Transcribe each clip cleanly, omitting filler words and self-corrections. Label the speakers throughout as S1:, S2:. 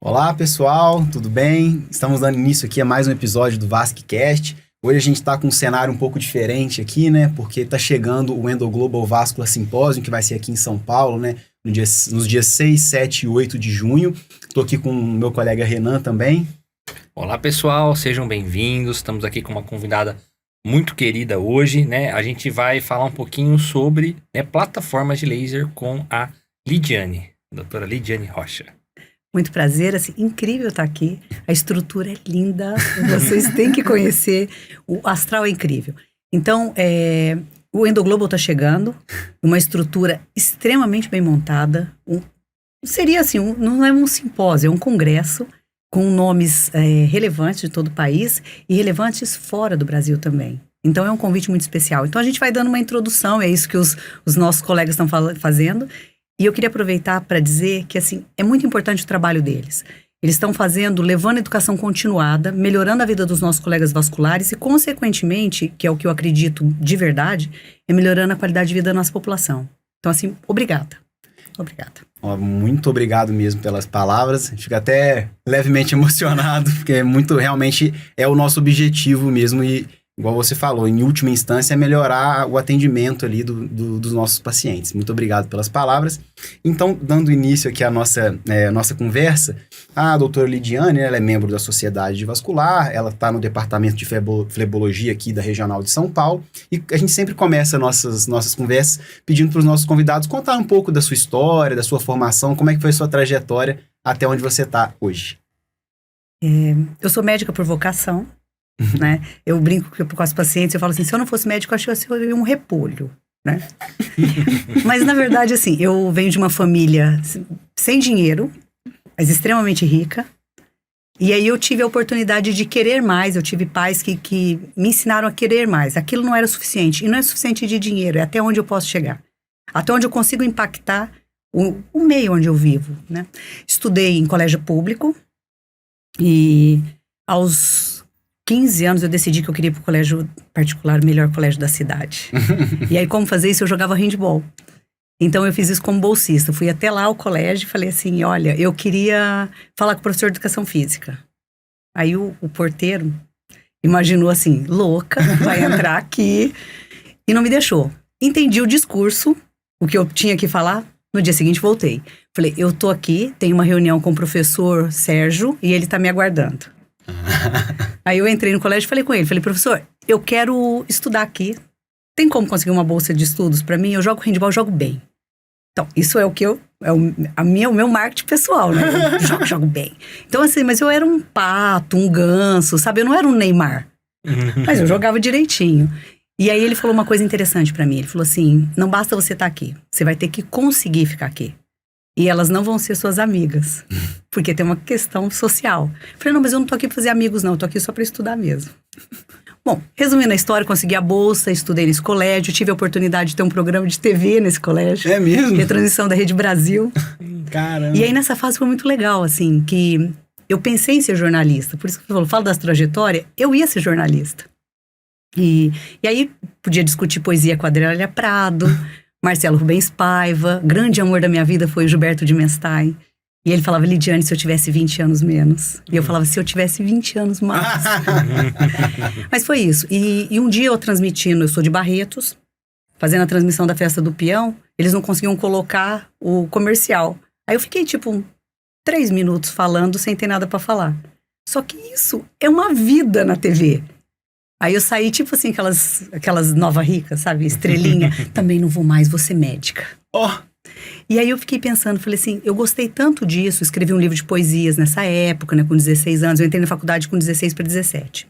S1: Olá pessoal, tudo bem? Estamos dando início aqui a mais um episódio do VascCast. Hoje a gente está com um cenário um pouco diferente aqui, né? Porque está chegando o Endo Global Vascular Symposium, que vai ser aqui em São Paulo, né? Nos dias 6, 7 e 8 de junho. Estou aqui com o meu colega Renan também.
S2: Olá pessoal, sejam bem-vindos. Estamos aqui com uma convidada muito querida hoje, né? A gente vai falar um pouquinho sobre plataformas de laser com a Lidiane, doutora Lidiane Rocha.
S3: Muito prazer, assim, incrível estar aqui. A estrutura é linda, vocês têm que conhecer. O astral é incrível. Então, o Endo Global está chegando, uma estrutura extremamente bem montada. Seria assim, não é um simpósio, é um congresso com nomes relevantes de todo o país e relevantes fora do Brasil também. Então, é um convite muito especial. Então, a gente vai dando uma introdução, é isso que os nossos colegas estão fazendo. E eu queria aproveitar para dizer que, assim, é muito importante o trabalho deles. Eles estão levando educação continuada, melhorando a vida dos nossos colegas vasculares e, consequentemente, que é o que eu acredito de verdade, é melhorando a qualidade de vida da nossa população. Então, assim, obrigada. Obrigada.
S1: Muito obrigado mesmo pelas palavras. A gente fica até levemente emocionado, porque realmente é o nosso objetivo mesmo e, igual você falou, em última instância, é melhorar o atendimento ali dos nossos pacientes. Muito obrigado pelas palavras. Então, dando início aqui à nossa conversa, a doutora Lidiane, ela é membro da Sociedade Vascular, ela está no departamento de flebologia aqui da Regional de São Paulo, e a gente sempre começa nossas conversas pedindo para os nossos convidados contar um pouco da sua história, da sua formação, como é que foi a sua trajetória até onde você está hoje.
S3: Eu sou médica por vocação. Né? Eu brinco com as pacientes, eu falo assim, se eu não fosse médico, eu acho que eu seria um repolho, né? Mas na verdade, assim, eu venho de uma família sem dinheiro, mas extremamente rica, e aí eu tive a oportunidade de querer mais. Eu tive pais que me ensinaram a querer mais. Aquilo não era suficiente, e não é suficiente de dinheiro, é até onde eu posso chegar, até onde eu consigo impactar o meio onde eu vivo, né? Estudei em colégio público, e aos 15 anos eu decidi que eu queria ir pro colégio particular, o melhor colégio da cidade. E aí, como fazer isso? Eu jogava handball. Então, eu fiz isso como bolsista. Fui até lá ao colégio e falei assim, olha, eu queria falar com o professor de educação física. Aí, o porteiro imaginou assim, louca, vai entrar aqui. E não me deixou. Entendi o discurso, o que eu tinha que falar. No dia seguinte, voltei. Falei, eu tô aqui, tenho uma reunião com o professor Sérgio e ele tá me aguardando. Aí eu entrei no colégio e falei com ele, professor, eu quero estudar aqui, tem como conseguir uma bolsa de estudos pra mim? Eu jogo handball, eu jogo bem. Então, isso é o que o meu marketing pessoal, né? Eu jogo bem. Então assim, mas eu era um pato, um ganso, sabe? Eu não era um Neymar, mas eu jogava direitinho. E aí ele falou uma coisa interessante pra mim, ele falou assim, não basta você estar aqui, você vai ter que conseguir ficar aqui. E elas não vão ser suas amigas, porque tem uma questão social. Falei, não, mas eu não tô aqui pra fazer amigos não, eu tô aqui só pra estudar mesmo. Bom, resumindo a história, consegui a bolsa, estudei nesse colégio, tive a oportunidade de ter um programa de TV nesse colégio.
S1: É mesmo?
S3: Retransmissão da Rede Brasil.
S1: Caramba.
S3: E aí nessa fase foi muito legal, assim, que eu pensei em ser jornalista. Por isso que eu falo das trajetórias, eu ia ser jornalista. E aí podia discutir poesia com a Adélia Prado, Marcelo Rubens Paiva, grande amor da minha vida foi o Gilberto de Menstein. E ele falava, Lidiane, se eu tivesse 20 anos menos. E eu falava, se eu tivesse 20 anos mais. Mas foi isso. E um dia eu transmitindo, eu sou de Barretos, fazendo a transmissão da Festa do Peão, eles não conseguiam colocar o comercial. Aí eu fiquei, 3 minutos falando sem ter nada pra falar. Só que isso é uma vida na TV. Aí eu saí, assim, aquelas nova ricas, sabe? Estrelinha. Também não vou mais, vou ser médica.
S1: Oh.
S3: E aí eu fiquei pensando, falei assim, eu gostei tanto disso, escrevi um livro de poesias nessa época, né? Com 16 anos, eu entrei na faculdade com 16 para 17.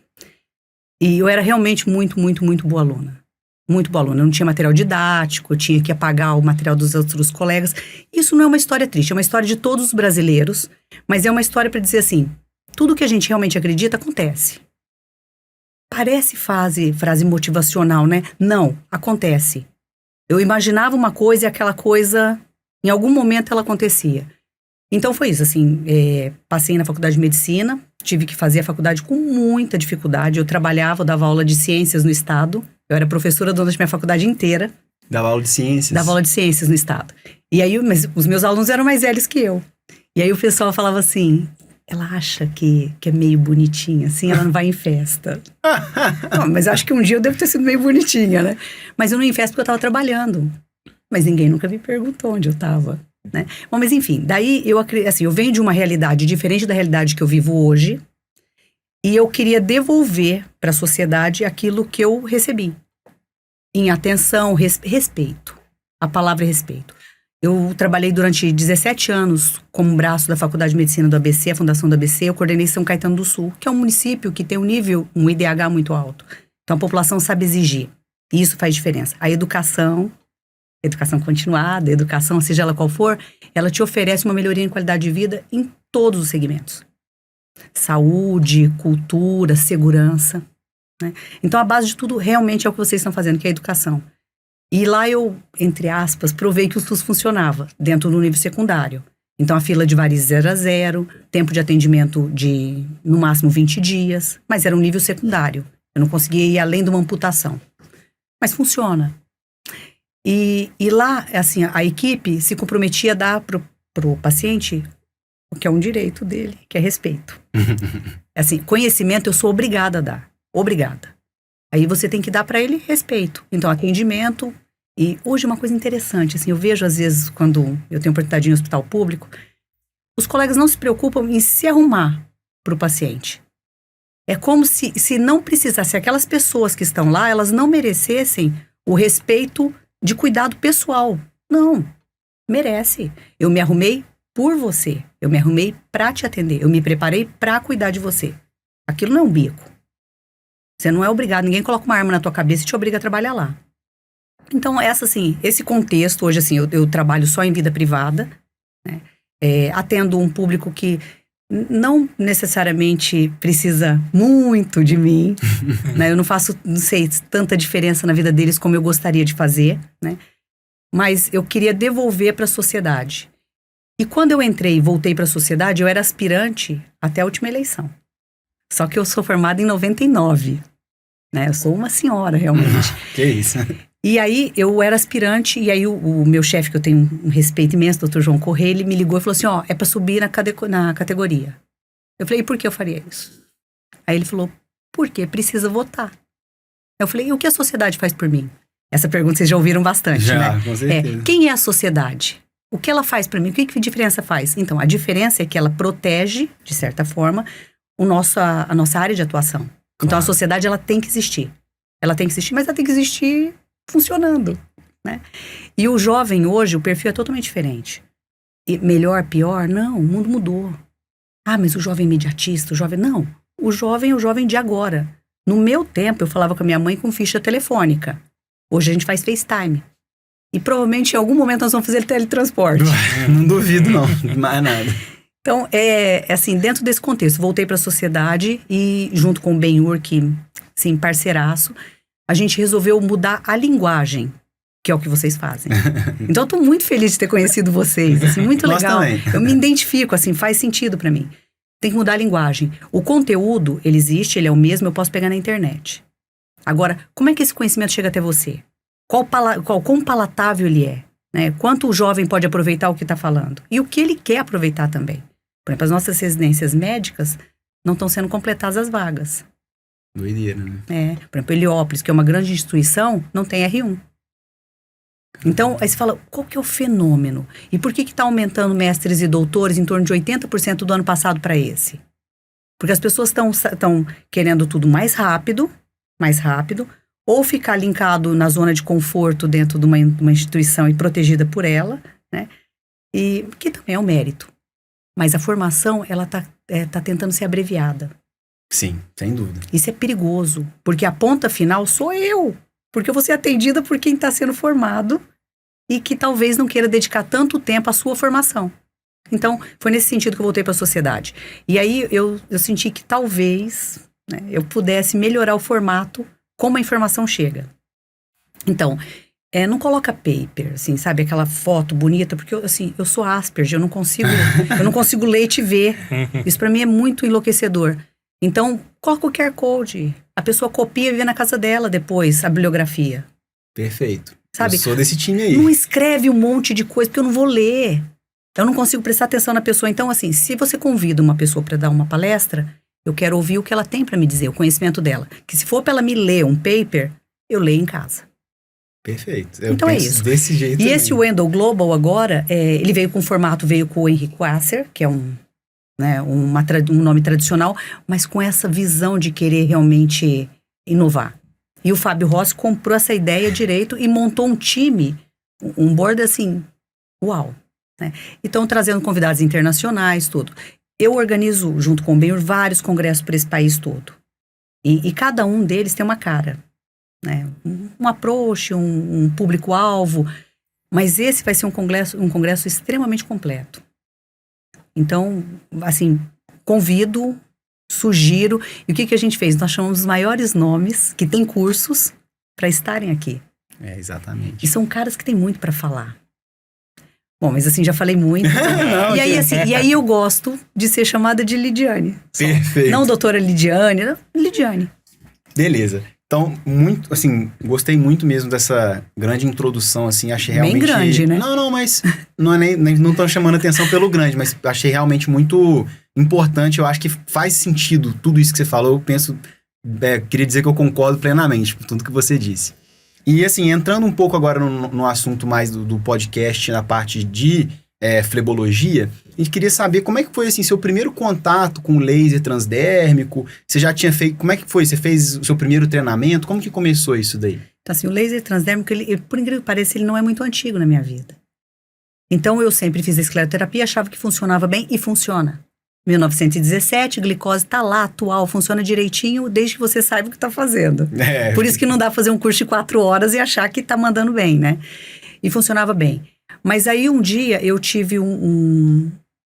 S3: E eu era realmente muito, muito, muito boa aluna. Muito boa aluna. Eu não tinha material didático, eu tinha que apagar o material dos outros colegas. Isso não é uma história triste, é uma história de todos os brasileiros, mas é uma história para dizer assim, tudo que a gente realmente acredita acontece. Parece frase motivacional, né? Não, acontece. Eu imaginava uma coisa e aquela coisa, em algum momento ela acontecia. Então foi isso, assim, passei na faculdade de medicina, tive que fazer a faculdade com muita dificuldade. Eu trabalhava, eu dava aula de ciências no estado, eu era professora durante a minha faculdade inteira.
S1: Dava aula de ciências.
S3: Dava aula de ciências no estado. E aí, mas os meus alunos eram mais velhos que eu. E aí o pessoal falava assim, ela acha que é meio bonitinha, assim, ela não vai em festa. Não, mas acho que um dia eu devo ter sido meio bonitinha, né? Mas eu não ia em festa porque eu tava trabalhando. Mas ninguém nunca me perguntou onde eu tava, né? Bom, mas enfim, daí eu venho de uma realidade diferente da realidade que eu vivo hoje. E eu queria devolver para a sociedade aquilo que eu recebi. Em atenção, respeito. A palavra é respeito. Eu trabalhei durante 17 anos como braço da Faculdade de Medicina do ABC, a Fundação do ABC. Eu coordenei São Caetano do Sul, que é um município que tem um IDH muito alto. Então a população sabe exigir. E isso faz diferença. A educação continuada, educação, seja ela qual for, ela te oferece uma melhoria em qualidade de vida em todos os segmentos. Saúde, cultura, segurança, né? Então a base de tudo realmente é o que vocês estão fazendo, que é a educação. E lá eu, entre aspas, provei que o SUS funcionava dentro do nível secundário. Então a fila de varizes era 0, tempo de atendimento de no máximo 20 dias, mas era um nível secundário. Eu não conseguia ir além de uma amputação. Mas funciona. E lá, assim, a equipe se comprometia a dar pro paciente o que é um direito dele, que é respeito. Assim, conhecimento eu sou obrigada a dar. Obrigada. Aí você tem que dar para ele respeito. Então, atendimento. E hoje uma coisa interessante, assim, eu vejo às vezes quando eu tenho oportunidade em hospital público, os colegas não se preocupam em se arrumar para o paciente. É como se não precisasse, aquelas pessoas que estão lá, elas não merecessem o respeito de cuidado pessoal. Não, merece. Eu me arrumei por você. Eu me arrumei para te atender. Eu me preparei para cuidar de você. Aquilo não é um bico. Você não é obrigado, ninguém coloca uma arma na tua cabeça e te obriga a trabalhar lá. Então, esse contexto, hoje, assim, eu trabalho só em vida privada, né? Atendo um público que não necessariamente precisa muito de mim, né? Eu não faço, não sei, tanta diferença na vida deles como eu gostaria de fazer, né? Mas eu queria devolver para a sociedade. E quando eu entrei e voltei para a sociedade, eu era aspirante até a última eleição. Só que eu sou formada em 99, né? Eu sou uma senhora, realmente.
S1: Que isso.
S3: E aí, eu era aspirante, e aí o meu chefe, que eu tenho um respeito imenso, Dr. João Correia, ele me ligou e falou assim, é pra subir na categoria. Eu falei, e por que eu faria isso? Aí ele falou, porque precisa votar. Eu falei, e o que a sociedade faz por mim? Essa pergunta vocês já ouviram bastante,
S1: já,
S3: né?
S1: Com certeza.
S3: Quem é a sociedade? O que ela faz por mim? O que diferença faz? Então, a diferença é que ela protege, de certa forma, a nossa área de atuação. Claro. Então, a sociedade, ela tem que existir. Ela tem que existir, mas ela tem que existir funcionando, né? E o jovem hoje, o perfil é totalmente diferente. E melhor, pior? Não, o mundo mudou. Ah, mas o jovem imediatista, o jovem... Não, o jovem é o jovem de agora. No meu tempo, eu falava com a minha mãe com ficha telefônica. Hoje a gente faz FaceTime. E provavelmente em algum momento nós vamos fazer teletransporte.
S1: Não duvido, não. Mais nada.
S3: Então, assim, dentro desse contexto, voltei para a sociedade e junto com o Ben-Hur, que, sim, parceiraço, a gente resolveu mudar a linguagem, que é o que vocês fazem. Então, eu tô muito feliz de ter conhecido vocês, assim, muito legal.
S1: Nós também.
S3: Eu me identifico, assim, faz sentido para mim. Tem que mudar a linguagem. O conteúdo, ele existe, ele é o mesmo, eu posso pegar na internet. Agora, como é que esse conhecimento chega até você? Quão palatável ele é? Né? Quanto o jovem pode aproveitar o que está falando? E o que ele quer aproveitar também? Por exemplo, as nossas residências médicas não estão sendo completadas as vagas.
S1: Doideira, né?
S3: Por exemplo, Heliópolis, que é uma grande instituição, não tem R1. Então, aí você fala, qual que é o fenômeno? E por que está aumentando mestres e doutores em torno de 80% do ano passado para esse? Porque as pessoas estão querendo tudo mais rápido, ou ficar linkado na zona de conforto dentro de uma instituição e protegida por ela, né? E que também é um mérito. Mas a formação, ela tá tentando ser abreviada.
S1: Sim, sem dúvida.
S3: Isso é perigoso, porque a ponta final sou eu. Porque eu vou ser atendida por quem está sendo formado e que talvez não queira dedicar tanto tempo à sua formação. Então, foi nesse sentido que eu voltei para a sociedade. E aí, eu senti que talvez, né, eu pudesse melhorar o formato como a informação chega. Então, não coloca paper, assim, sabe? Aquela foto bonita, porque eu sou Asperger, eu não consigo ler e te ver. Isso pra mim é muito enlouquecedor. Então, coloca o QR Code. A pessoa copia e vê na casa dela depois a bibliografia.
S1: Perfeito.
S3: Sabe?
S1: Eu sou desse time aí.
S3: Não escreve um monte de coisa, porque eu não vou ler. Eu não consigo prestar atenção na pessoa. Então, assim, se você convida uma pessoa para dar uma palestra, eu quero ouvir o que ela tem para me dizer, o conhecimento dela. Que se for para ela me ler um paper, eu leio em casa.
S1: Perfeito.
S3: Então é isso.
S1: Desse jeito
S3: E
S1: também.
S3: esse Wendell Global agora, ele veio com o Henrique Wasser, que é um nome tradicional, mas com essa visão de querer realmente inovar. E o Fábio Rossi comprou essa ideia direito e montou um time, um board assim, uau. Né? E estão trazendo convidados internacionais, tudo. Eu organizo, junto com o Benhur, vários congressos para esse país todo. E cada um deles tem uma cara. Né? Um approach, um público-alvo. Mas esse vai ser um congresso extremamente completo. Então, assim, convido, sugiro. E o que a gente fez? Nós chamamos os maiores nomes que têm cursos para estarem aqui.
S1: Exatamente.
S3: E são caras que têm muito para falar. Bom, mas assim, já falei muito.
S1: Não,
S3: e aí eu gosto de ser chamada de Lidiane.
S1: Perfeito.
S3: Não doutora Lidiane, não, Lidiane.
S1: Beleza. Então, muito, assim, gostei muito mesmo dessa grande introdução, assim, achei realmente...
S3: Bem grande, né?
S1: Não, mas não tô chamando atenção pelo grande, mas achei realmente muito importante, eu acho que faz sentido tudo isso que você falou, eu penso, queria dizer que eu concordo plenamente com tudo que você disse. E, assim, entrando um pouco agora no assunto mais do podcast, na parte de flebologia, a gente queria saber como é que foi, assim, seu primeiro contato com o laser transdérmico. Você já tinha feito... Como é que foi? Você fez o seu primeiro treinamento? Como que começou isso daí?
S3: Então, assim, o laser transdérmico, por incrível que pareça, ele não é muito antigo na minha vida. Então, eu sempre fiz a escleroterapia, achava que funcionava bem e funciona. 1917, glicose tá lá, atual, funciona direitinho, desde que você saiba o que tá fazendo. Por isso que não dá pra fazer um curso de 4 horas e achar que tá mandando bem, né? E funcionava bem. Mas aí um dia eu tive um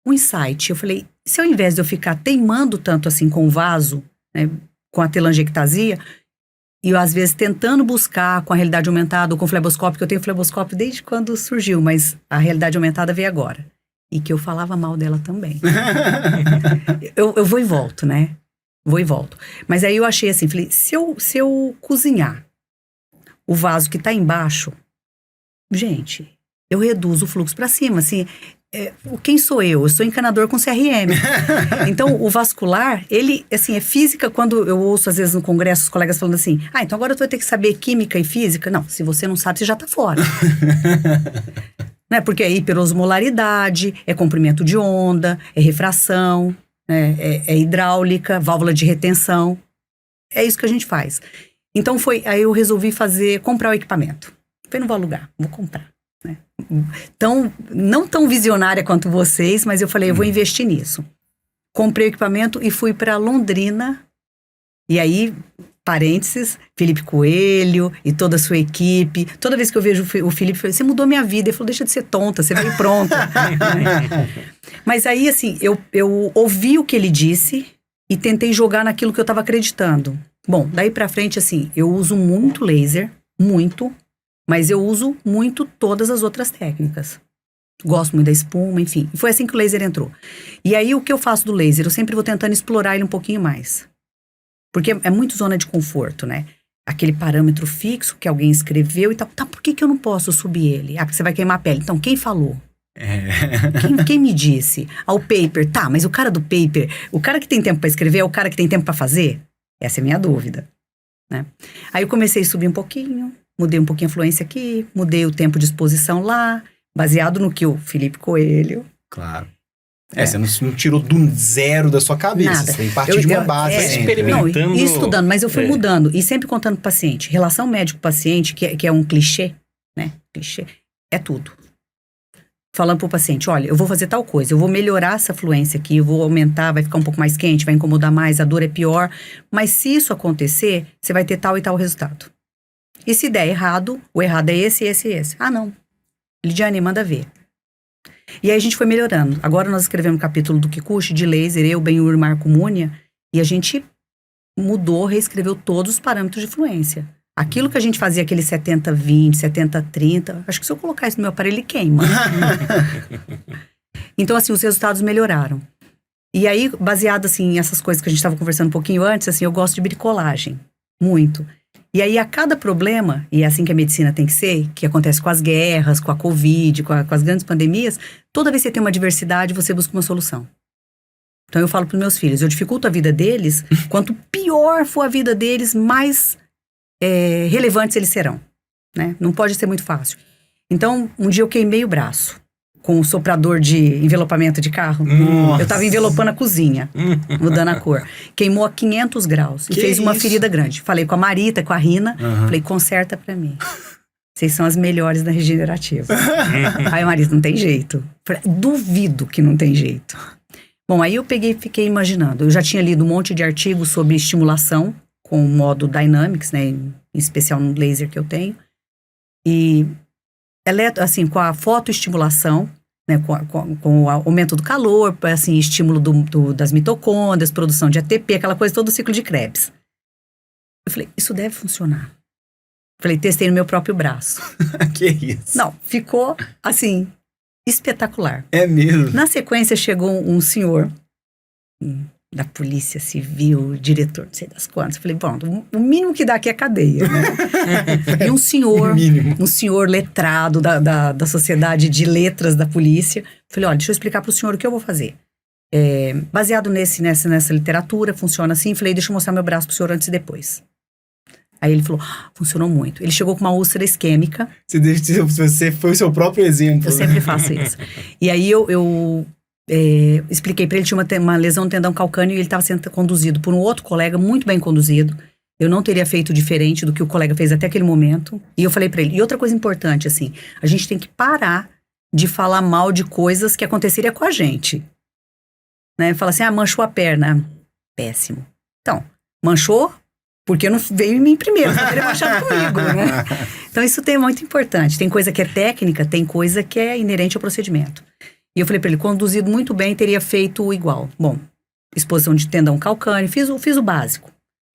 S3: insight. Eu falei, se ao invés de eu ficar teimando tanto assim com o vaso, né, com a telangiectasia, e eu às vezes tentando buscar com a realidade aumentada ou com o fleboscópio, que eu tenho fleboscópio desde quando surgiu, mas a realidade aumentada veio agora. E que eu falava mal dela também. eu vou e volto, né? Vou e volto. Mas aí eu achei assim, falei, se eu cozinhar o vaso que tá embaixo, gente, eu reduzo o fluxo para cima, assim, quem sou eu? Eu sou encanador com CRM. Então, o vascular, ele, assim, é física. Quando eu ouço, às vezes, no congresso, os colegas falando assim, então agora tu vai ter que saber química e física. Não, se você não sabe, você já tá fora. Né? Porque é hiperosmolaridade, é comprimento de onda, é refração, é hidráulica, válvula de retenção. É isso que a gente faz. Então, aí eu resolvi comprar o equipamento. Falei, não vou alugar, vou comprar. Né? Então, não tão visionária quanto vocês, mas eu falei, eu vou investir nisso. Comprei o equipamento e fui para Londrina. E aí, parênteses, Felipe Coelho e toda a sua equipe. Toda vez que eu vejo o Felipe, eu falei, você mudou minha vida. Ele falou, deixa de ser tonta, você veio pronta. Mas aí, assim, eu ouvi o que ele disse e tentei jogar naquilo que eu estava acreditando. Bom, daí pra frente, assim, eu uso muito laser, muito. Mas eu uso muito todas as outras técnicas. Gosto muito da espuma, enfim. E foi assim que o laser entrou. E aí, o que eu faço do laser? Eu sempre vou tentando explorar ele um pouquinho mais. Porque é muito zona de conforto, né? Aquele parâmetro fixo que alguém escreveu e tal. Tá, por que eu não posso subir ele? Porque você vai queimar a pele. Então, quem falou? Quem me disse? O paper. Tá, mas o cara do paper, o cara que tem tempo para escrever é o cara que tem tempo para fazer? Essa é a minha dúvida. Né? Aí eu comecei a subir um pouquinho. Mudei um pouquinho a fluência aqui, mudei o tempo de exposição lá, baseado no que o Felipe Coelho...
S1: Claro. Você não tirou do zero da sua cabeça,
S3: nada.
S1: Você tem que partir de uma base.
S2: Experimentando.
S3: Não, e estudando, mas eu fui mudando. E sempre contando pro paciente. Relação médico-paciente, que é um clichê, né? Clichê, é tudo. Falando pro paciente, olha, eu vou fazer tal coisa, eu vou melhorar essa fluência aqui, eu vou aumentar, vai ficar um pouco mais quente, vai incomodar mais, a dor é pior. Mas se isso acontecer, você vai ter tal e tal resultado. E se der errado, o errado é esse, esse e esse. Não. Lidiane, manda ver. E aí a gente foi melhorando. Agora nós escrevemos um capítulo do Kikuchi, de laser, eu, Benhur, Marco Múnia, e a gente mudou, reescreveu todos os parâmetros de fluência. Aquilo que a gente fazia, aquele 70-20, 70-30, acho que se eu colocar isso no meu aparelho, ele queima. Então, assim, os resultados melhoraram. E aí, baseado, assim, nessas coisas que a gente estava conversando um pouquinho antes, assim, eu gosto de bricolagem. Muito. E aí, a cada problema, e é assim que a medicina tem que ser, que acontece com as guerras, com a Covid, com as grandes pandemias, toda vez que você tem uma adversidade, você busca uma solução. Então, eu falo para os meus filhos, eu dificulto a vida deles, quanto pior for a vida deles, mais relevantes eles serão, né? Não pode ser muito fácil. Então, um dia eu queimei o braço com o soprador de envelopamento de carro.
S1: Nossa.
S3: Eu tava envelopando a cozinha, mudando a cor. Queimou a 500 graus e
S1: Que
S3: fez uma
S1: isso?
S3: ferida grande. Falei com a Marita, com a Rina, falei, conserta pra mim. Vocês são as melhores da regenerativa. Aí a Marita, não tem jeito. Falei, duvido que não tem jeito. Bom, aí eu peguei e fiquei imaginando. Eu já tinha lido um monte de artigos sobre estimulação, com o modo Dynamics, né, em especial no laser que eu tenho. E, assim, com a fotoestimulação, né, com o aumento do calor, assim, estímulo das mitocôndrias, produção de ATP, aquela coisa, todo o ciclo de Krebs. Eu falei, isso deve funcionar. Falei, testei no meu próprio braço.
S1: Que isso?
S3: Não, ficou, assim, espetacular.
S1: É mesmo?
S3: Na sequência, chegou um senhor da Polícia Civil, diretor, não sei das quantas. Falei, bom, o mínimo que dá aqui é cadeia, né? E um senhor letrado da Sociedade de Letras da Polícia. Falei, olha, deixa eu explicar para o senhor o que eu vou fazer. Baseado nessa literatura, funciona assim. Falei, deixa eu mostrar meu braço pro senhor antes e depois. Aí ele falou, funcionou muito. Ele chegou com uma úlcera isquêmica.
S1: Você foi o seu próprio exemplo.
S3: Eu sempre faço isso. E aí eu expliquei para ele, tinha uma lesão no tendão calcâneo e ele estava sendo conduzido por um outro colega, muito bem conduzido. Eu não teria feito diferente do que o colega fez até aquele momento. E eu falei para ele, e outra coisa importante, assim, a gente tem que parar de falar mal de coisas que aconteceria com a gente. Né? Fala assim, manchou a perna. Péssimo. Então, manchou porque não veio em mim primeiro, não teria manchado comigo, né? Então isso é muito importante. Tem coisa que é técnica, tem coisa que é inerente ao procedimento. E eu falei para ele, conduzido muito bem, teria feito igual. Bom, exposição de tendão calcâneo, fiz o básico.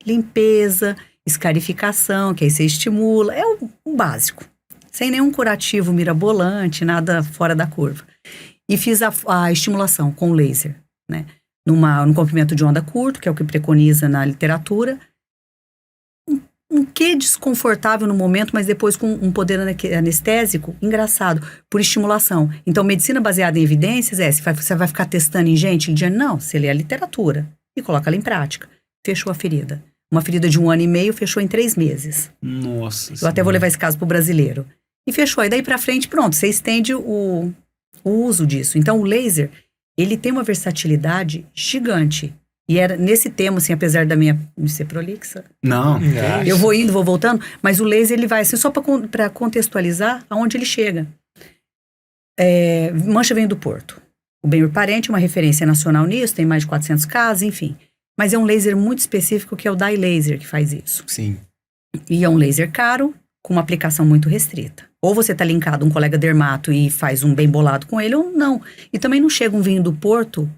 S3: Limpeza, escarificação, que aí você estimula, é o básico. Sem nenhum curativo mirabolante, nada fora da curva. E fiz a estimulação com laser, né? Num comprimento de onda curto, que é o que preconiza na literatura. Um quê desconfortável no momento, mas depois com um poder anestésico, engraçado, por estimulação. Então, medicina baseada em evidências você vai ficar testando em gente? Não, você lê a literatura e coloca ela em prática. Fechou a ferida. Uma ferida de 1 ano e meio fechou em 3 meses.
S1: Nossa.
S3: Eu até vou levar esse caso pro brasileiro. E fechou. E daí pra frente, pronto, você estende o uso disso. Então, o laser, ele tem uma versatilidade gigante. E era nesse tema, assim, apesar da minha ser prolixa.
S1: Não.
S3: Eu vou indo, vou voltando, mas o laser, ele vai assim, só para contextualizar aonde ele chega. Mancha vem do Porto. O Benhur Parente é uma referência nacional nisso, tem mais de 400 casos, enfim. Mas é um laser muito específico, que é o Dye Laser, que faz isso.
S1: Sim.
S3: E é um laser caro, com uma aplicação muito restrita. Ou você tá linkado a um colega dermato e faz um bem bolado com ele, ou não. E também não chega um vinho do Porto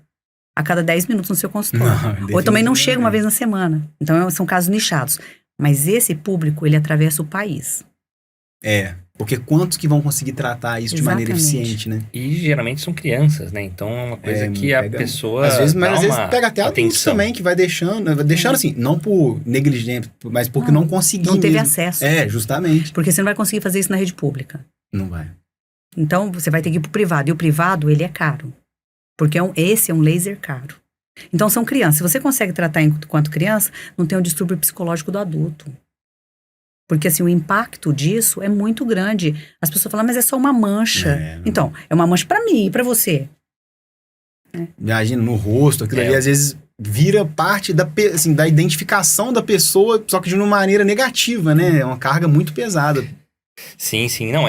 S3: a cada 10 minutos no seu consultório. Ou também não chega uma vez na semana. Então, são casos nichados. Mas esse público, ele atravessa o país.
S1: Porque quantos que vão conseguir tratar isso de maneira eficiente, né?
S2: E geralmente são crianças, né? Então é uma coisa que a pessoa
S1: às vezes pega até
S2: atenção.
S1: adultos também, que vai deixando assim, não por negligência, mas porque não conseguiu
S3: Não teve
S1: mesmo.
S3: acesso.
S1: Justamente.
S3: Porque você não vai conseguir fazer isso na rede pública.
S1: Não vai.
S3: Então, você vai ter que ir pro privado. E o privado, ele é caro. Porque esse é um laser caro. Então, são crianças. Se você consegue tratar enquanto criança, não tem o distúrbio psicológico do adulto. Porque, assim, o impacto disso é muito grande. As pessoas falam, mas é só uma mancha. Então, é uma mancha pra mim e pra você.
S1: Imagina, no rosto, aquilo ali, às vezes, vira parte da identificação da pessoa, só que de uma maneira negativa, né? É uma carga muito pesada.
S2: Sim, não,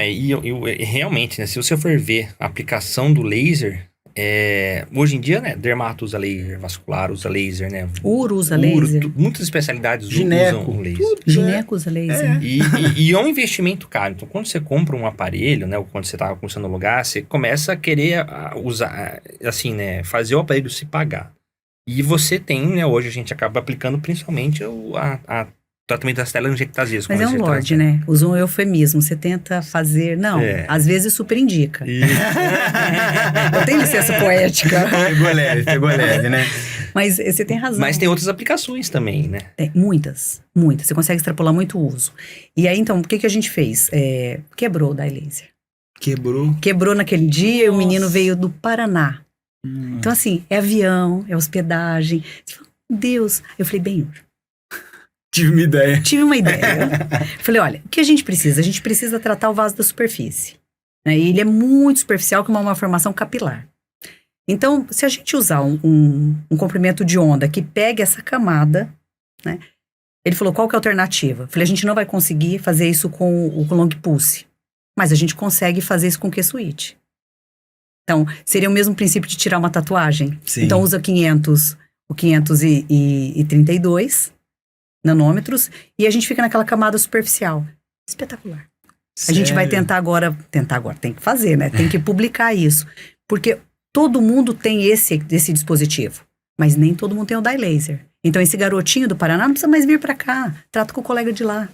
S2: realmente, né? Se você for ver a aplicação do laser... hoje em dia, né, dermato usa laser, vascular usa laser, né?
S3: Uro usa laser.
S2: Muitas especialidades usam laser.
S3: Gineco usa laser.
S2: E é um investimento caro. Então, quando você compra um aparelho, né, ou quando você está começando a alugar, você começa a querer usar, assim, né, fazer o aparelho se pagar. E você tem, né, hoje a gente acaba aplicando principalmente a tratamento das telangiectasias.
S3: Mas é um lorde, né? Usa um eufemismo. Você tenta fazer... Não, às vezes super indica. Eu tenho licença poética.
S1: Pegou leve, né?
S3: Mas você tem razão.
S2: Mas tem outras aplicações também, né?
S3: Muitas. Você consegue extrapolar muito o uso. E aí, então, o que a gente fez? Quebrou o dye laser. Quebrou naquele dia e o menino veio do Paraná. Então, assim, é avião, é hospedagem. Você fala, Deus. Eu falei, bem...
S1: Tive uma ideia.
S3: Falei, olha, o que a gente precisa? A gente precisa tratar o vaso da superfície. Né? E ele é muito superficial, com uma formação capilar. Então, se a gente usar um comprimento de onda que pegue essa camada, né? Ele falou, qual que é a alternativa? Falei, a gente não vai conseguir fazer isso com o long pulse, mas a gente consegue fazer isso com o Q-switch. Então, seria o mesmo princípio de tirar uma tatuagem.
S1: Sim.
S3: Então, usa 532 nanômetros e a gente fica naquela camada superficial. Espetacular.
S1: Sério?
S3: A gente vai tentar agora, tem que fazer, né? Tem que publicar isso. Porque todo mundo tem esse dispositivo, mas nem todo mundo tem o dye laser. Então, esse garotinho do Paraná não precisa mais vir para cá. Trata com o colega de lá.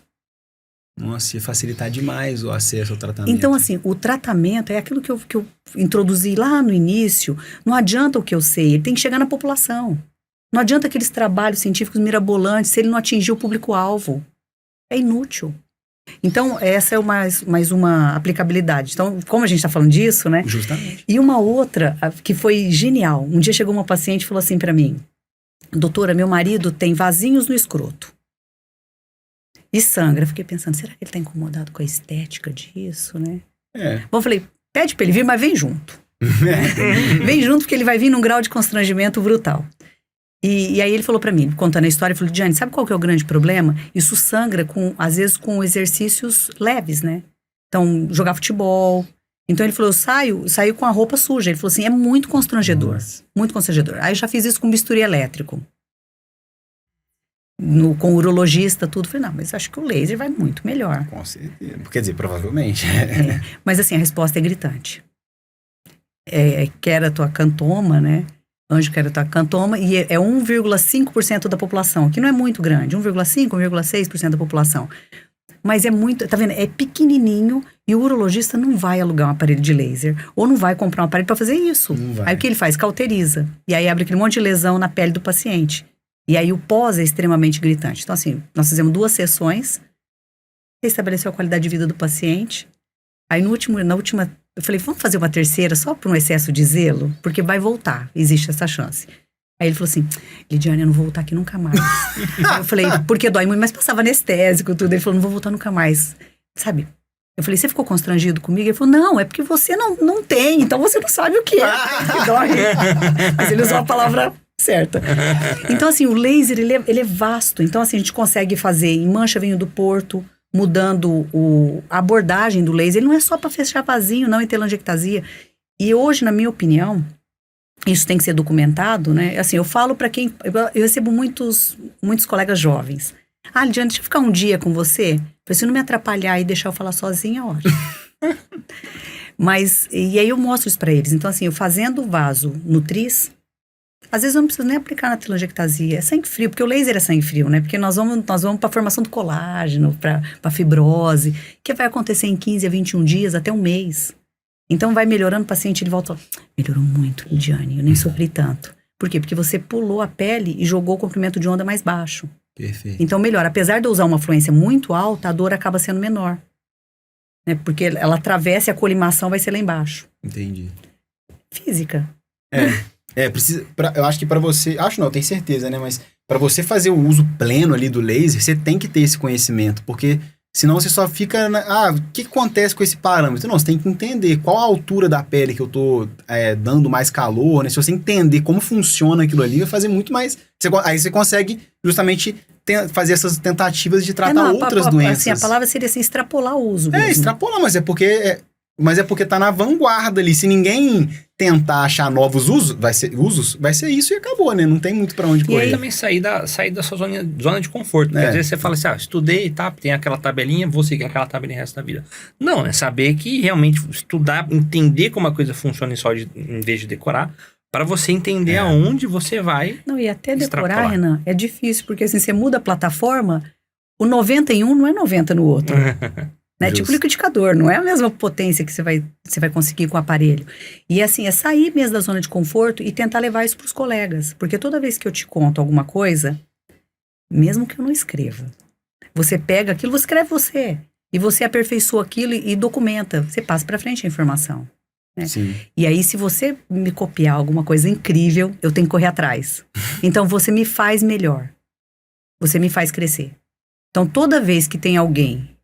S1: Nossa, ia facilitar demais o acesso ao tratamento.
S3: Então, assim, o tratamento é aquilo que eu introduzi lá no início. Não adianta o que eu sei, ele tem que chegar na população. Não adianta aqueles trabalhos científicos mirabolantes se ele não atingir o público-alvo. É inútil. Então, essa é mais uma aplicabilidade. Então, como a gente está falando disso, né?
S1: Justamente.
S3: E uma outra que foi genial. Um dia chegou uma paciente e falou assim para mim, doutora, meu marido tem vasinhos no escroto. E sangra. Eu fiquei pensando, será que ele está incomodado com a estética disso, né? Bom, eu falei, pede para ele vir, mas vem junto. Vem junto porque ele vai vir num grau de constrangimento brutal. E aí ele falou pra mim, contando a história, ele falou, Diane, sabe qual que é o grande problema? Isso sangra, às vezes, com exercícios leves, né? Então, jogar futebol. Então, ele falou, eu saio com a roupa suja. Ele falou assim, é muito constrangedor.
S1: Nossa.
S3: Muito constrangedor. Aí eu já fiz isso com bisturi elétrico. Com o urologista, tudo. Falei, não, mas acho que o laser vai muito melhor.
S1: Com certeza. Quer dizer, provavelmente.
S3: Mas assim, a resposta é gritante. Queratoacantoma, né? Angioqueratoacantoma, e é 1,5% da população, que não é muito grande, 1,5%, 1,6% da população. Mas é muito, tá vendo? É pequenininho e o urologista não vai alugar um aparelho de laser, ou não vai comprar um aparelho para fazer isso. Aí o que ele faz? Cauteriza. E aí abre aquele monte de lesão na pele do paciente. E aí o pós é extremamente gritante. Então assim, nós fizemos 2 sessões, restabeleceu a qualidade de vida do paciente. Aí na última, eu falei, vamos fazer uma terceira só por um excesso de zelo? Porque vai voltar, existe essa chance. Aí ele falou assim, Lidiane, eu não vou voltar aqui nunca mais. Aí eu falei, porque dói muito, mas passava anestésico, tudo. Ele falou, não vou voltar nunca mais. Sabe? Eu falei, você ficou constrangido comigo? Ele falou, não, é porque você não tem, então você não sabe o que é que dói. Mas ele usou a palavra certa. Então assim, o laser, ele é vasto. Então assim, a gente consegue fazer em mancha vinho do Porto, mudando a abordagem do laser. Ele não é só para fechar vasinho, não, em telangiectasia. E hoje, na minha opinião, isso tem que ser documentado, né? Assim, eu falo para quem... Eu recebo muitos colegas jovens. Lidiane, deixa eu ficar um dia com você? Se não me atrapalhar e deixar eu falar sozinha, é ótimo. Mas, e aí eu mostro isso para eles. Então, assim, eu fazendo vaso no tris, às vezes eu não preciso nem aplicar na telangiectasia. É sangue frio, porque o laser é sangue frio, né? Porque nós vamos para a formação do colágeno, para fibrose, que vai acontecer em 15 a 21 dias, até um mês. Então vai melhorando, o paciente ele volta, melhorou muito, Lidiane, eu nem sofri tanto. Por quê? Porque você pulou a pele e jogou o comprimento de onda mais baixo.
S1: Perfeito.
S3: Então melhora. Apesar de eu usar uma fluência muito alta, a dor acaba sendo menor. Né? Porque ela atravessa e a colimação vai ser lá embaixo.
S1: Entendi.
S3: Física.
S1: Precisa, eu acho que para você, eu tenho certeza, né? Mas para você fazer o uso pleno ali do laser, você tem que ter esse conhecimento, porque senão você só fica, o que acontece com esse parâmetro? Não, você tem que entender qual a altura da pele que eu tô dando mais calor, né? Se você entender como funciona aquilo ali, vai fazer muito mais, aí você consegue justamente fazer essas tentativas de tratar outras doenças.
S3: Assim, a palavra seria assim, extrapolar o uso mesmo.
S1: Extrapolar, mas é porque tá na vanguarda ali. Se ninguém tentar achar novos usos, vai ser isso e acabou, né? Não tem muito pra onde correr.
S2: E aí também sair da sua zona de conforto. Porque às vezes você fala assim, estudei, tá, tem aquela tabelinha, vou seguir aquela tabelinha o resto da vida. Não, é saber que realmente estudar, entender como a coisa funciona em vez de decorar, para você entender aonde você vai.
S3: Não, e até decorar, Renan, é difícil, porque assim, você muda a plataforma, O 90 em um não é 90 no outro. Né? Tipo liquidificador, não é a mesma potência que você vai conseguir com o aparelho. E assim, é sair mesmo da zona de conforto e tentar levar isso para os colegas. Porque toda vez que eu te conto alguma coisa, mesmo que eu não escreva, você pega aquilo, você escreve você. E você aperfeiçoa aquilo e documenta. Você passa para frente a informação. Né?
S1: Sim.
S3: E aí, se você me copiar alguma coisa incrível, eu tenho que correr atrás. Então, você me faz melhor. Você me faz crescer. Então, toda vez que tem alguém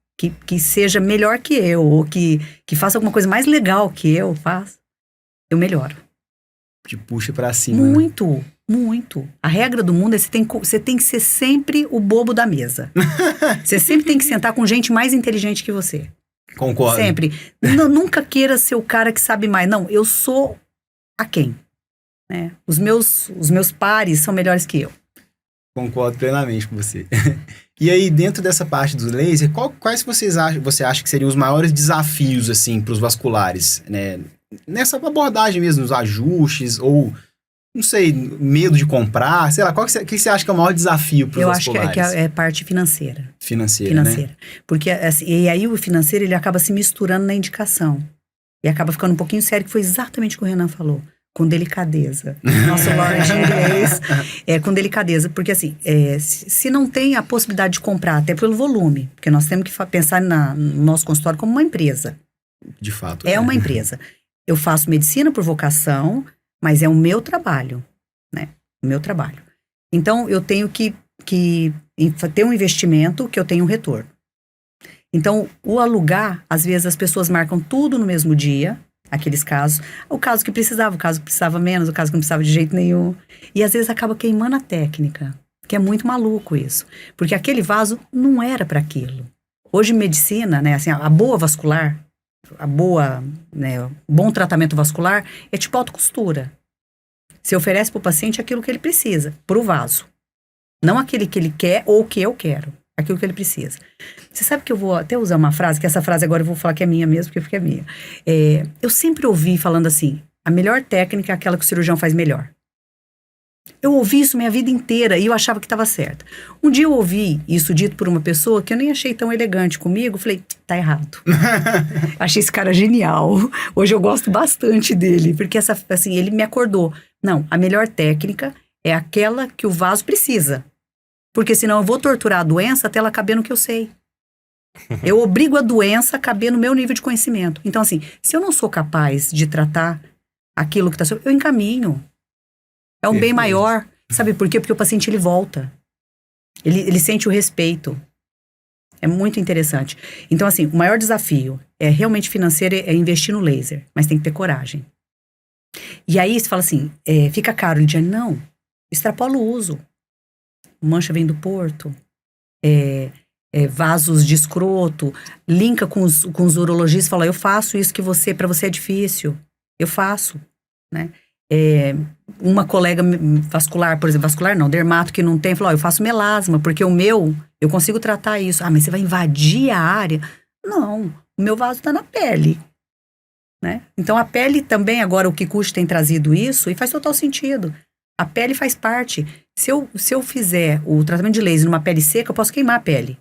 S3: que seja melhor que eu, ou que faça alguma coisa mais legal que eu faço, eu melhoro.
S1: Te puxa pra cima.
S3: Muito, né? Muito. A regra do mundo é você tem que ser sempre o bobo da mesa. Você sempre tem que sentar com gente mais inteligente que você.
S1: Concordo.
S3: Sempre. Nunca queira ser o cara que sabe mais. Não, eu sou aquém. Né? Os meus pares são melhores que eu.
S1: Concordo plenamente com você. E aí, dentro dessa parte dos laser, quais você acha que seriam os maiores desafios, assim, para os vasculares, né? Nessa abordagem mesmo, os ajustes, ou, não sei, medo de comprar, sei lá, que você acha que é o maior desafio para os vasculares?
S3: Eu acho que é parte financeira.
S1: Financeira, né?
S3: Porque, assim, e aí o financeiro, ele acaba se misturando na indicação. E acaba ficando um pouquinho sério, que foi exatamente o que o Renan falou. Com delicadeza. Nosso Lorde inglês com delicadeza. Porque assim, se não tem a possibilidade de comprar, até pelo volume, porque nós temos que pensar no nosso consultório como uma empresa.
S1: De fato.
S3: É uma empresa. Eu faço medicina por vocação, mas é o meu trabalho, né? O meu trabalho. Então, eu tenho que ter um investimento que eu tenho um retorno. Então, o alugar, às vezes as pessoas marcam tudo no mesmo dia, aqueles casos. O caso que precisava, o caso que precisava menos, o caso que não precisava de jeito nenhum. E às vezes acaba queimando a técnica, que é muito maluco isso. Porque aquele vaso não era para aquilo. Hoje, medicina, né, assim, a boa vascular, bom tratamento vascular é tipo autocostura. Você oferece para o paciente aquilo que ele precisa, pro vaso. Não aquele que ele quer ou que eu quero. Aquilo que ele precisa. Você sabe que eu vou até usar uma frase, que essa frase agora eu vou falar que é minha mesmo, porque é minha. Eu sempre ouvi falando assim, a melhor técnica é aquela que o cirurgião faz melhor. Eu ouvi isso minha vida inteira e eu achava que estava certo. Um dia eu ouvi isso dito por uma pessoa que eu nem achei tão elegante comigo, falei, tá errado. Achei esse cara genial. Hoje eu gosto bastante dele, porque assim, ele me acordou. Não, a melhor técnica é aquela que o vaso precisa. Porque senão eu vou torturar a doença até ela caber no que eu sei. Eu obrigo a doença a caber no meu nível de conhecimento. Então, assim, se eu não sou capaz de tratar aquilo que está... eu encaminho. É um bem maior. Sabe por quê? Porque o paciente, ele volta. Ele sente o respeito. É muito interessante. Então, assim, o maior desafio é realmente financeiro, é investir no laser. Mas tem que ter coragem. E aí, você fala assim, fica caro. Lidiane, não. Extrapola o uso. Mancha vem do Porto, vasos de escroto, linka com os urologistas, fala, eu faço isso que para você é difícil, eu faço, né? Uma colega vascular, por exemplo, vascular não, dermato que não tem, falou, eu faço melasma, porque o meu, eu consigo tratar isso. Ah, mas você vai invadir a área? Não, o meu vaso tá na pele, né? Então a pele também, agora o Kikuchi tem trazido isso, e faz total sentido. A pele faz parte. Se eu fizer o tratamento de laser numa pele seca, eu posso queimar a pele.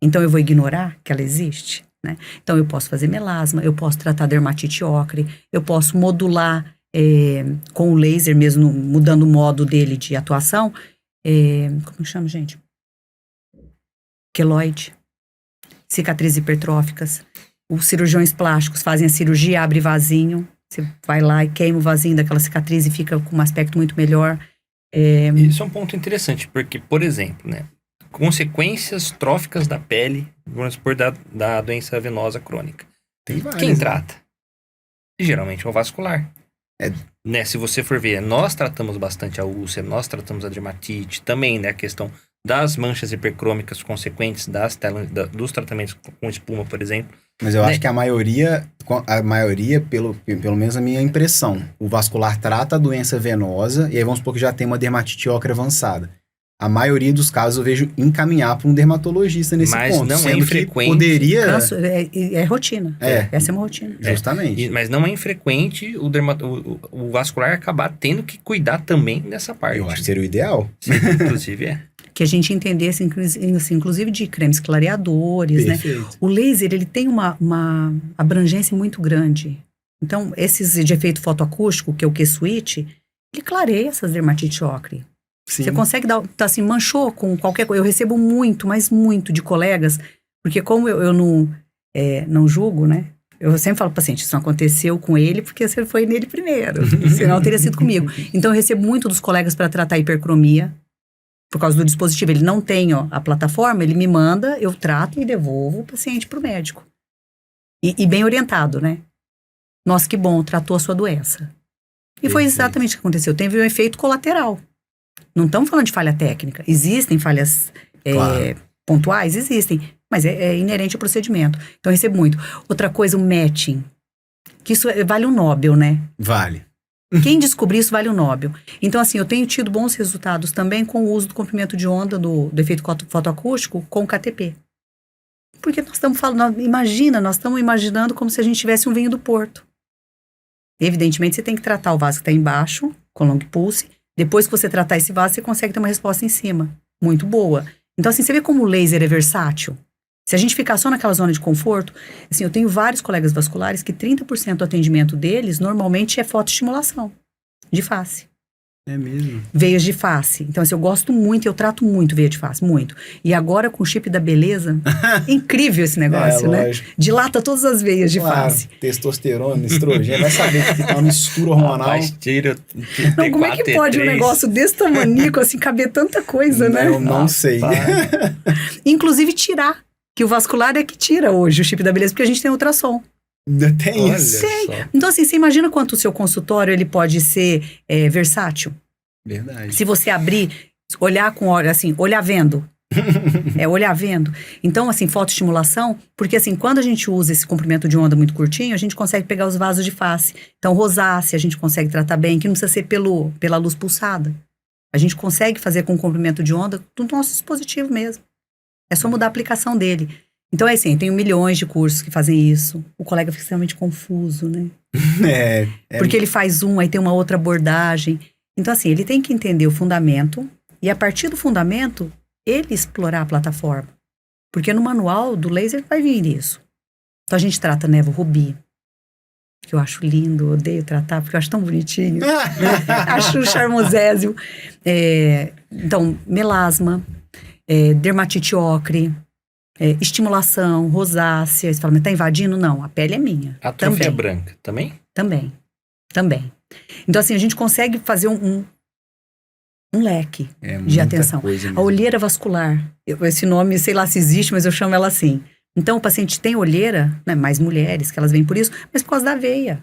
S3: Então, eu vou ignorar que ela existe, né? Então, eu posso fazer melasma, eu posso tratar dermatite ocre, eu posso modular com o laser mesmo, mudando o modo dele de atuação. Como chama, gente? Queloide. Cicatrizes hipertróficas. Os cirurgiões plásticos fazem a cirurgia, abre vasinho. Você vai lá e queima o vasinho daquela cicatriz e fica com um aspecto muito melhor.
S2: Isso é um ponto interessante, porque, por exemplo, né, consequências tróficas da pele, vamos supor, da doença venosa crônica.
S1: Tem várias.
S2: Quem trata? Geralmente é o vascular. Né, se você for ver, nós tratamos bastante a úlcera, nós tratamos a dermatite, também, né, a questão das manchas hipercrômicas consequentes dos tratamentos com espuma, por exemplo.
S1: Mas eu acho que a maioria, pelo menos a minha impressão, o vascular trata a doença venosa, e aí vamos supor que já tem uma dermatite ocre avançada. A maioria dos casos eu vejo encaminhar para um dermatologista nesse ponto.
S2: Mas não é infrequente.
S1: Poderia...
S3: É rotina. Essa é uma rotina.
S1: Justamente.
S2: Mas não é infrequente o vascular acabar tendo que cuidar também dessa parte.
S1: Eu acho que seria o ideal.
S2: Sim, inclusive
S3: que a gente entendesse, inclusive de cremes clareadores,
S1: Perfeito.
S3: né? O laser, ele tem uma abrangência muito grande. Então, esses de efeito fotoacústico, que é o Q-Switch, ele clareia essas dermatite ocre.
S1: Sim.
S3: Você consegue dar, tá assim, manchou com qualquer coisa. Eu recebo muito, mas muito de colegas, porque como eu não julgo, né? Eu sempre falo pro paciente, isso não aconteceu com ele porque você foi nele primeiro, senão teria sido comigo. Então eu recebo muito dos colegas para tratar hipercromia, por causa do dispositivo. Ele não tem a plataforma, ele me manda, eu trato e devolvo o paciente pro médico. E bem orientado, né? Nossa, que bom, tratou a sua doença. E foi exatamente o que aconteceu. Teve um efeito colateral. Não estamos falando de falha técnica. Existem falhas
S1: Claro.
S3: pontuais? Existem. Mas é inerente ao procedimento. Então, eu recebo muito. Outra coisa, o matching. Que isso vale um Nobel, né?
S1: Vale.
S3: Quem descobrir isso vale um Nobel. Então, assim, eu tenho tido bons resultados também com o uso do comprimento de onda do efeito fotoacústico com o KTP. Porque nós estamos falando, nós estamos imaginando como se a gente tivesse um vinho do Porto. Evidentemente, você tem que tratar o vaso que está embaixo, com long pulse. Depois que você tratar esse vaso, você consegue ter uma resposta em cima. Muito boa. Então, assim, você vê como o laser é versátil? Se a gente ficar só naquela zona de conforto, assim, eu tenho vários colegas vasculares que 30% do atendimento deles, normalmente, é fotoestimulação de face.
S1: É mesmo.
S3: Veias de face. Então, assim, eu gosto muito, eu trato muito veia de face, muito. E agora, com o chip da beleza, incrível esse negócio, né?
S1: Lógico.
S3: Dilata todas as veias de
S1: Claro,
S3: face.
S1: testosterona, estrogênio, vai saber que tá uma mistura hormonal.
S2: Rapaz, tira
S3: Não, como é que pode um negócio desse tamanico, assim, caber tanta coisa, né?
S1: Eu não sei.
S3: Inclusive tirar, que o vascular é que tira hoje o chip da beleza, porque a gente tem ultrassom.
S1: Tem
S2: Olha
S1: isso.
S2: só.
S3: Então, assim, você imagina quanto o seu consultório ele pode ser versátil?
S1: Verdade.
S3: Se você abrir, olhar com olho, assim, olhar vendo. Olhar vendo. Então, assim, fotoestimulação, porque assim, quando a gente usa esse comprimento de onda muito curtinho, a gente consegue pegar os vasos de face. Então, rosácea a gente consegue tratar bem, que não precisa ser pela luz pulsada. A gente consegue fazer com comprimento de onda do nosso dispositivo mesmo. É só mudar a aplicação dele. Então, é assim, tem milhões de cursos que fazem isso. O colega fica extremamente confuso, né? Porque ele faz aí tem uma outra abordagem. Então, assim, ele tem que entender o fundamento e, a partir do fundamento, ele explorar a plataforma. Porque no manual do laser vai vir isso. Então, a gente trata nevo rubi, que eu acho lindo, odeio tratar, porque eu acho tão bonitinho. Acho charmosésio. Então, melasma, dermatite ocre, estimulação, rosácea. Você fala, mas tá invadindo? Não, a pele é minha.
S2: Atrofia branca, também?
S3: Também. Então, assim, a gente consegue fazer um leque de atenção. A olheira vascular, esse nome, sei lá se existe, mas eu chamo ela assim. Então, o paciente tem olheira, né, mais mulheres que elas vêm por isso, mas por causa da veia.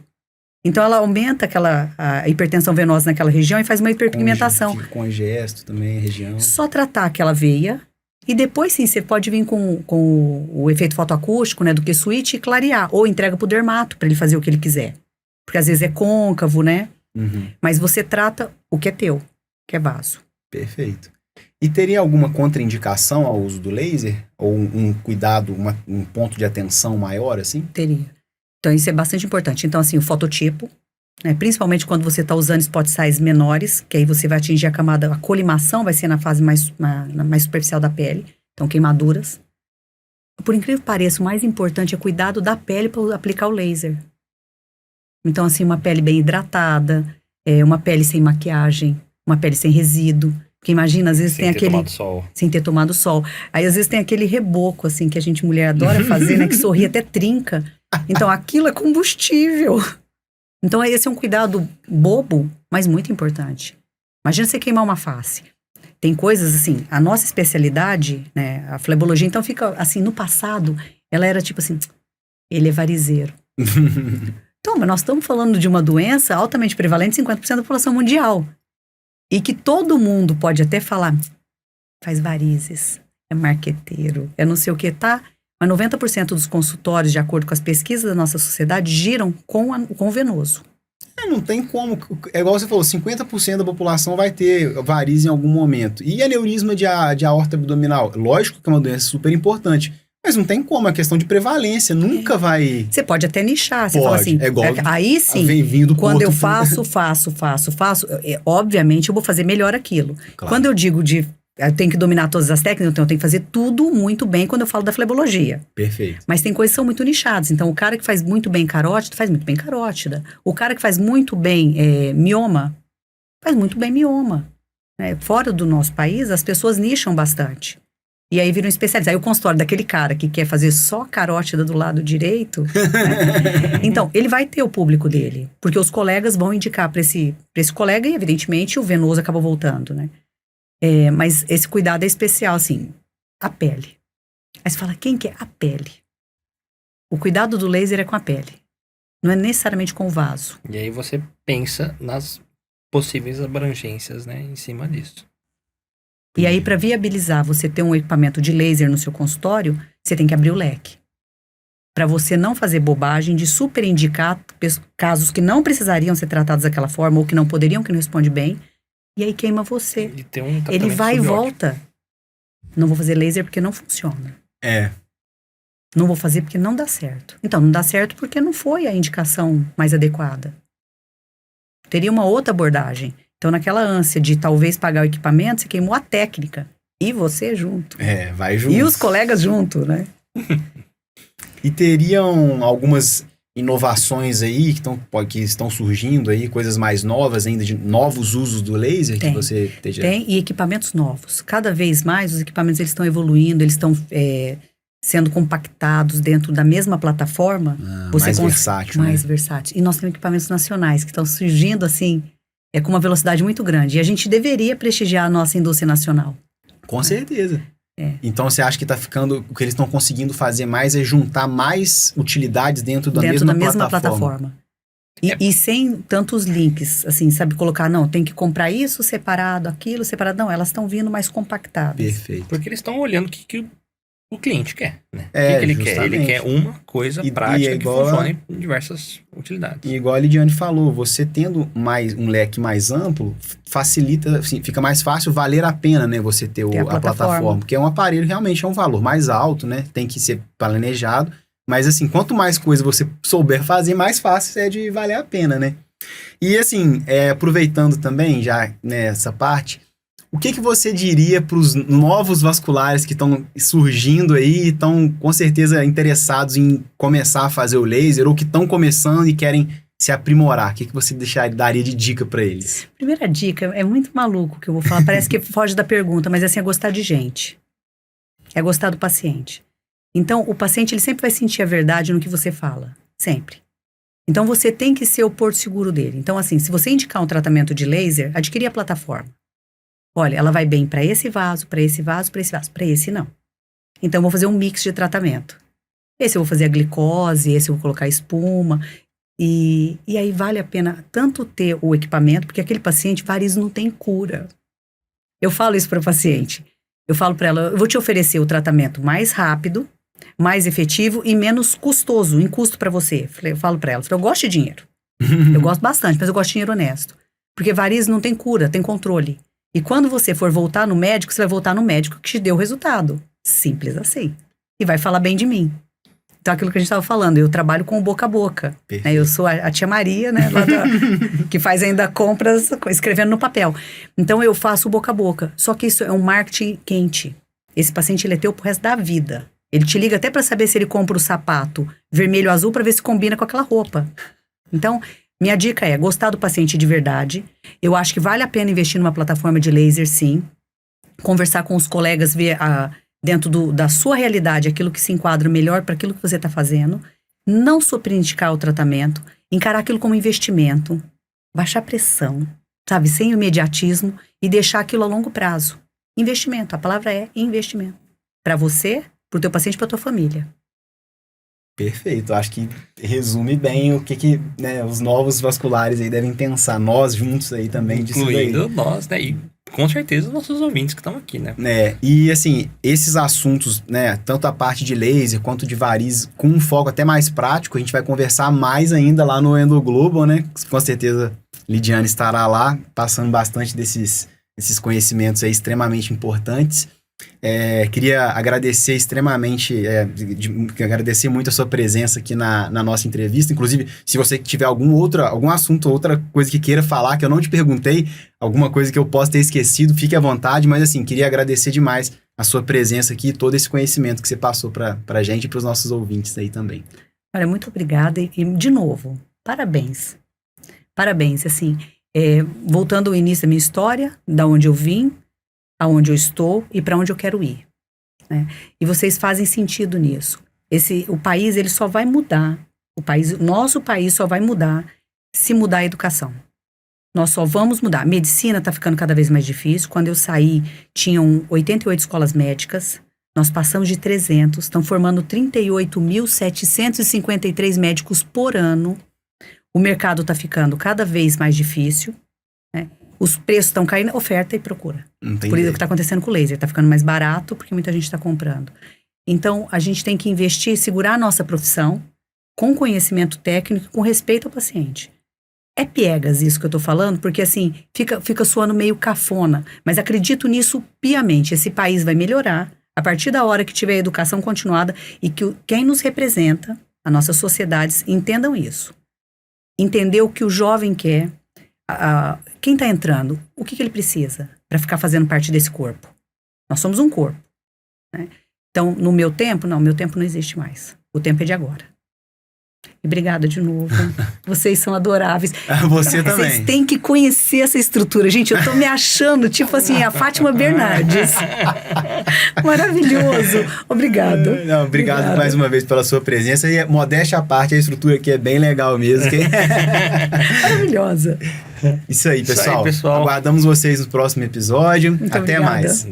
S3: Então, ela aumenta a hipertensão venosa naquela região e faz uma hiperpigmentação.
S1: Congesto também, região.
S3: Só tratar aquela veia e depois, sim, você pode vir com o efeito fotoacústico, né, do Q-Switch e clarear. Ou entrega pro dermato para ele fazer o que ele quiser. Porque às vezes é côncavo, né?
S1: Uhum.
S3: Mas você trata o que é teu, que é vaso.
S1: Perfeito. E teria alguma contraindicação ao uso do laser? Ou um cuidado, um ponto de atenção maior, assim?
S3: Teria. Então, isso é bastante importante. Então, assim, o fototipo, né, principalmente quando você está usando spot size menores, que aí você vai atingir a colimação vai ser na fase mais superficial da pele. Então, queimaduras. Por incrível que pareça, o mais importante é cuidado da pele para aplicar o laser. Então, assim, uma pele bem hidratada, uma pele sem maquiagem, uma pele sem resíduo. Porque imagina, às vezes tem aquele... Sem ter tomado sol. Aí, às vezes, tem aquele reboco, assim, que a gente, mulher, adora fazer, né? Que sorri até trinca. Então, aquilo é combustível. Então, esse é um cuidado bobo, mas muito importante. Imagina você queimar uma face. Tem coisas, assim, a nossa especialidade, né? A flebologia, então, fica, assim, no passado, ela era tipo assim, ele é varizeiro. Então, mas nós estamos falando de uma doença altamente prevalente, 50% da população mundial. E que todo mundo pode até falar, faz varizes, é marqueteiro, é não sei o que, tá? Mas 90% dos consultórios, de acordo com as pesquisas da nossa sociedade, giram com o venoso.
S1: Não tem como. É igual você falou, 50% da população vai ter varize em algum momento. E aneurisma de aorta abdominal? Lógico que é uma doença super importante. Mas não tem como, é questão de prevalência, nunca vai...
S3: Você pode até nichar, você fala assim...
S1: É igual
S3: aí sim, quando eu faço, obviamente eu vou fazer melhor aquilo. Claro. Quando eu digo de eu tenho que dominar todas as técnicas, então eu tenho que fazer tudo muito bem quando eu falo da flebologia.
S1: Perfeito.
S3: Mas tem coisas que são muito nichadas. Então, o cara que faz muito bem carótida, faz muito bem carótida. O cara que faz muito bem mioma, faz muito bem mioma. Fora do nosso país, as pessoas nicham bastante. E aí viram especialistas. Aí o consultório daquele cara que quer fazer só carótida do lado direito, né? Então, ele vai ter o público dele. Porque os colegas vão indicar para esse colega e, evidentemente, o venoso acaba voltando, né? Mas esse cuidado é especial, assim, a pele. Aí você fala, quem que é? A pele. O cuidado do laser é com a pele. Não é necessariamente com o vaso.
S2: E aí você pensa nas possíveis abrangências, né, em cima disso.
S3: E aí, para viabilizar você ter um equipamento de laser no seu consultório, você tem que abrir o leque. Para você não fazer bobagem de super indicar casos que não precisariam ser tratados daquela forma, ou que não poderiam, que não responde bem, e aí queima você.
S2: E tem um
S3: Ele vai e
S2: subótico.
S3: volta. Não vou fazer laser porque não funciona. Não vou fazer porque não dá certo. Então, não dá certo porque não foi a indicação mais adequada. Teria uma outra abordagem. Então, naquela ânsia de talvez pagar o equipamento, você queimou a técnica. E você junto.
S1: Vai junto.
S3: E os colegas junto, né?
S1: E teriam algumas inovações aí que estão surgindo aí, coisas mais novas ainda, de novos usos do laser que você esteja...
S3: Tem, e equipamentos novos. Cada vez mais os equipamentos eles estão evoluindo, eles estão sendo compactados dentro da mesma plataforma.
S1: Mais versátil,
S3: mais versátil. E nós temos equipamentos nacionais que estão surgindo assim, com uma velocidade muito grande. E a gente deveria prestigiar a nossa indústria nacional.
S1: Com certeza. Então você acha que está ficando, o que eles estão conseguindo fazer mais é juntar mais utilidades dentro da mesma plataforma. E sem tantos links, assim, sabe, colocar, não, tem que comprar isso separado, aquilo separado. Não, elas estão vindo mais compactadas. Perfeito.
S2: Porque eles estão olhando o que o cliente quer, né? O que ele quer? Ele quer uma coisa prática que funcione em diversas utilidades.
S1: E igual a Lidiane falou, você tendo um leque mais amplo, facilita, assim, fica mais fácil valer a pena, né? Você ter a plataforma. Porque um aparelho realmente é um valor mais alto, né? Tem que ser planejado. Mas assim, quanto mais coisa você souber fazer, mais fácil é de valer a pena, né? E assim, aproveitando também já nessa parte... O que você diria para os novos vasculares que estão surgindo aí e estão com certeza interessados em começar a fazer o laser ou que estão começando e querem se aprimorar? O que você daria de dica para eles?
S3: Primeira dica, é muito maluco o que eu vou falar, parece que foge da pergunta, mas assim, é gostar de gente. É gostar do paciente. Então, o paciente ele sempre vai sentir a verdade no que você fala, sempre. Então, você tem que ser o porto seguro dele. Então, assim, se você indicar um tratamento de laser, adquirir a plataforma. Olha, ela vai bem para esse vaso, para esse vaso, para esse vaso. Para esse, não. Então, eu vou fazer um mix de tratamento. Esse eu vou fazer a glicose, esse eu vou colocar espuma. E aí vale a pena tanto ter o equipamento, porque aquele paciente, varizes não tem cura. Eu falo isso para o paciente. Eu falo para ela, eu vou te oferecer o tratamento mais rápido, mais efetivo e menos custoso, em custo para você. Eu falo para ela, eu gosto de dinheiro. Eu gosto bastante, mas eu gosto de dinheiro honesto. Porque varizes não tem cura, tem controle. E quando você for voltar no médico, você vai voltar no médico que te deu o resultado. Simples assim. E vai falar bem de mim. Então, aquilo que a gente estava falando, eu trabalho com o boca a boca. Né? Eu sou a tia Maria, né? Que faz ainda compras escrevendo no papel. Então, eu faço o boca a boca. Só que isso é um marketing quente. Esse paciente, ele é teu pro resto da vida. Ele te liga até para saber se ele compra o sapato vermelho ou azul para ver se combina com aquela roupa. Então... Minha dica é gostar do paciente de verdade. Eu acho que vale a pena investir numa plataforma de laser, sim. Conversar com os colegas, ver dentro da sua realidade aquilo que se enquadra melhor para aquilo que você está fazendo. Não superindicar o tratamento. Encarar aquilo como investimento. Baixar a pressão, sabe? Sem imediatismo e deixar aquilo a longo prazo. Investimento. A palavra é investimento. Para você, para o teu paciente e para a tua família.
S1: Perfeito, acho que resume bem o que né, os novos vasculares aí devem pensar, nós juntos aí também disso daí.
S2: Incluindo nós, né, e com certeza os nossos ouvintes que estão aqui, né.
S1: E assim, esses assuntos, né, tanto a parte de laser quanto de varizes, com um foco até mais prático, a gente vai conversar mais ainda lá no Endoglobal, né, com certeza Lidiane estará lá, passando bastante desses conhecimentos aí extremamente importantes. Queria agradecer extremamente, agradecer muito a sua presença aqui na nossa entrevista. Inclusive, se você tiver algum assunto, outra coisa que queira falar, que eu não te perguntei, alguma coisa que eu possa ter esquecido, fique à vontade. Mas assim, queria agradecer demais a sua presença aqui e todo esse conhecimento que você passou pra gente e pros nossos ouvintes aí também.
S3: Olha, muito obrigada e de novo, parabéns. Parabéns, assim, voltando ao início da minha história, da onde eu vim, aonde eu estou e para onde eu quero ir, né? E vocês fazem sentido nisso. O país, ele só vai mudar. Nosso país só vai mudar se mudar a educação. Nós só vamos mudar. A medicina está ficando cada vez mais difícil. Quando eu saí, tinham 88 escolas médicas. Nós passamos de 300. Estão formando 38.753 médicos por ano. O mercado está ficando cada vez mais difícil, né? Os preços estão caindo, oferta e procura.
S1: Entendi.
S3: Por isso que está acontecendo com o laser. Está ficando mais barato porque muita gente está comprando. Então, a gente tem que investir, segurar a nossa profissão com conhecimento técnico, com respeito ao paciente. É piegas isso que eu estou falando, porque assim, fica soando meio cafona. Mas acredito nisso piamente. Esse país vai melhorar a partir da hora que tiver educação continuada e que quem nos representa, as nossas sociedades, entendam isso. Entender o que o jovem quer. Quem está entrando, o que ele precisa para ficar fazendo parte desse corpo? Nós somos um corpo, né? Então, no meu tempo não existe mais. O tempo é de agora. E obrigada de novo. Vocês são adoráveis.
S1: Você também.
S3: Vocês têm que conhecer essa estrutura. Gente, eu tô me achando, tipo assim, a Fátima Bernardes. Maravilhoso. Obrigado.
S1: Obrigado mais uma vez pela sua presença. E modéstia à parte, a estrutura aqui é bem legal mesmo.
S3: Maravilhosa.
S1: Isso aí, pessoal.
S2: Isso aí, pessoal.
S1: Aguardamos vocês no próximo episódio.
S3: Muito
S1: Até
S3: obrigada.
S1: mais.